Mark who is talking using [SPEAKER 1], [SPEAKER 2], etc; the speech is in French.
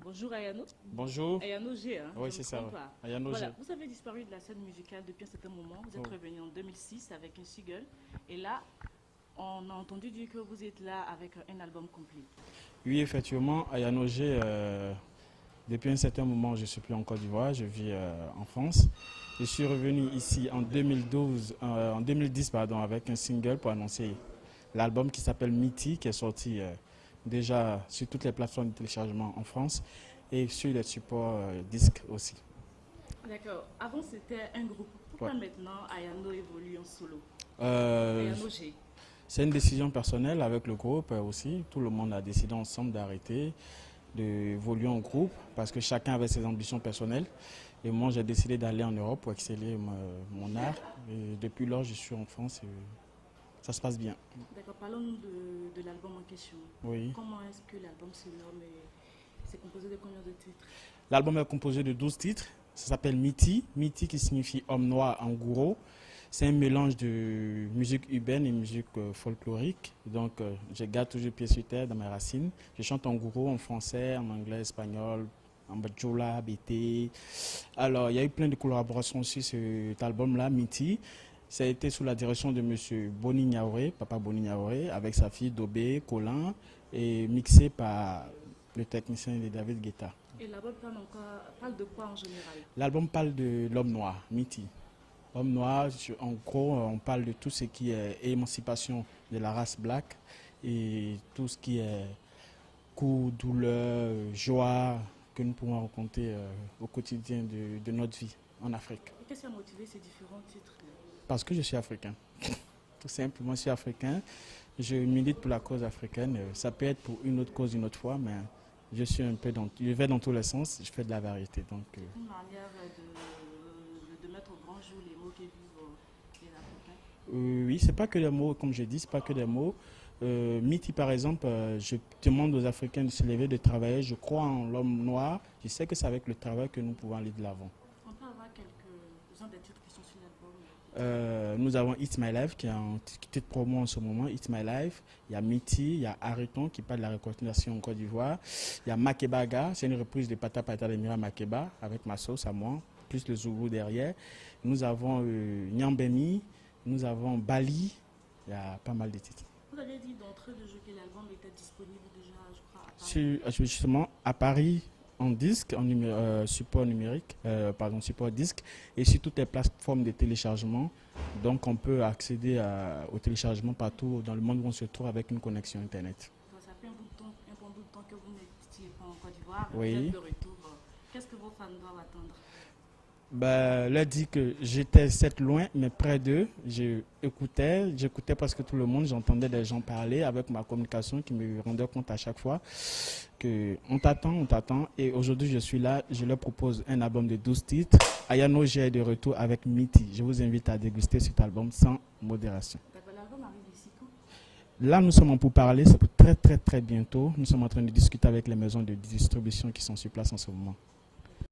[SPEAKER 1] Bonjour Ayano.
[SPEAKER 2] Bonjour.
[SPEAKER 1] Ayano G, hein,
[SPEAKER 2] Oui,
[SPEAKER 1] je
[SPEAKER 2] c'est
[SPEAKER 1] ne me
[SPEAKER 2] ça.
[SPEAKER 1] trompe pas.
[SPEAKER 2] Ayano
[SPEAKER 1] Voilà,
[SPEAKER 2] G.
[SPEAKER 1] vous avez disparu de la scène musicale depuis un certain moment. Vous êtes
[SPEAKER 2] Oh.
[SPEAKER 1] revenu en 2006 avec un single. Et là, on a entendu dire que vous êtes là avec un album complet.
[SPEAKER 2] Oui, effectivement, Ayano G, depuis un certain moment, je ne suis plus en Côte d'Ivoire, je vis en France. Je suis revenu ici en 2010 pardon, avec un single pour annoncer l'album qui s'appelle Miti, qui est sorti déjà sur toutes les plateformes de téléchargement en France et sur les supports disques aussi.
[SPEAKER 1] D'accord. Avant, c'était un groupe. Pourquoi
[SPEAKER 2] Ouais.
[SPEAKER 1] maintenant Ayano évolue en solo?
[SPEAKER 2] Euh,
[SPEAKER 1] Ayano G.
[SPEAKER 2] c'est une décision personnelle avec le groupe aussi. Tout le monde a décidé ensemble d'arrêter, d'évoluer en groupe parce que chacun avait ses ambitions personnelles. Et moi, j'ai décidé d'aller en Europe pour exceller mon art. Et depuis lors, je suis en France et ça se passe bien.
[SPEAKER 1] D'accord. Parlons-nous de l'album en question.
[SPEAKER 2] Oui.
[SPEAKER 1] Comment est-ce que l'album se nomme et c'est composé de combien de titres?
[SPEAKER 2] L'album est composé de 12 titres. Ça s'appelle Miti. Miti qui signifie homme noir en gouro. C'est un mélange de musique urbaine et musique folklorique. Donc, je garde toujours pied sur terre dans mes racines. Je chante en gouro, en français, en anglais, espagnol, en badjoula, bété. Alors, il y a eu plein de collaborations sur cet album-là, Miti. Ça a été sous la direction de M. Boni Niaoré, Papa Boni Niaoré, avec sa fille Dobé, Colin, et mixé par le technicien de David Guetta.
[SPEAKER 1] Et l'album parle de quoi en général?
[SPEAKER 2] L'album parle de l'homme noir, Miti. Homme noir, en gros, on parle de tout ce qui est émancipation de la race black et tout ce qui est coups, douleur, joie que nous pouvons rencontrer au quotidien de notre vie en Afrique.
[SPEAKER 1] Et qu'est-ce qui a motivé ces différents titres?
[SPEAKER 2] Parce que je suis africain. Tout simplement, je suis africain. Je milite pour la cause africaine. Ça peut être pour une autre cause une autre fois, mais je suis un peu je vais dans tous les sens. Je fais de la variété. Donc,
[SPEAKER 1] une manière de mettre au grand jour les mots que vivent les Africains.
[SPEAKER 2] oui, c'est pas que des mots, comme je dis, c'est pas que des mots. Miti, par exemple, je demande aux Africains de se lever, de travailler. Je crois en l'homme noir. Je sais que c'est avec le travail que nous pouvons aller de l'avant.
[SPEAKER 1] On peut avoir quelques-uns des titres qui sont sur l'album.
[SPEAKER 2] Nous avons It's My Life qui est un titre promo en ce moment. It's My Life. Il y a Miti, il y a Arrêtons qui parle de la réconciliation en Côte d'Ivoire. Il y a Makebaga, c'est une reprise de Pata Pata de Mira Makeba avec ma sauce à moi, plus le Zoulou derrière. Nous avons Nyambeni, nous avons Bali. Il y a pas mal de titres.
[SPEAKER 1] Vous avez dit d'entrée de jeu que l'album était disponible déjà, je crois, à Paris.
[SPEAKER 2] Justement, à Paris, en disque, support numérique, support disque, et sur toutes les plateformes de téléchargement. Donc, on peut accéder au téléchargement partout dans le monde où on se trouve avec une connexion Internet.
[SPEAKER 1] Ça fait un bon bout de temps que vous n'étiez pas en Côte d'Ivoire.
[SPEAKER 2] Oui.
[SPEAKER 1] Vous êtes de retour. Qu'est-ce que vos fans doivent attendre?
[SPEAKER 2] Leur dit que j'étais certes loin, mais près d'eux. J'écoutais parce que tout le monde, j'entendais des gens parler avec ma communication qui me rendait compte à chaque fois que on t'attend. Et aujourd'hui, je suis là, je leur propose un album de 12 titres. Ayano G est de retour avec Miti. Je vous invite à déguster cet album sans modération.
[SPEAKER 1] D'accord, l'album arrive ici quand?
[SPEAKER 2] Là, nous sommes en pourparlers, c'est pour très très très bientôt. Nous sommes en train de discuter avec les maisons de distribution qui sont sur place en ce moment.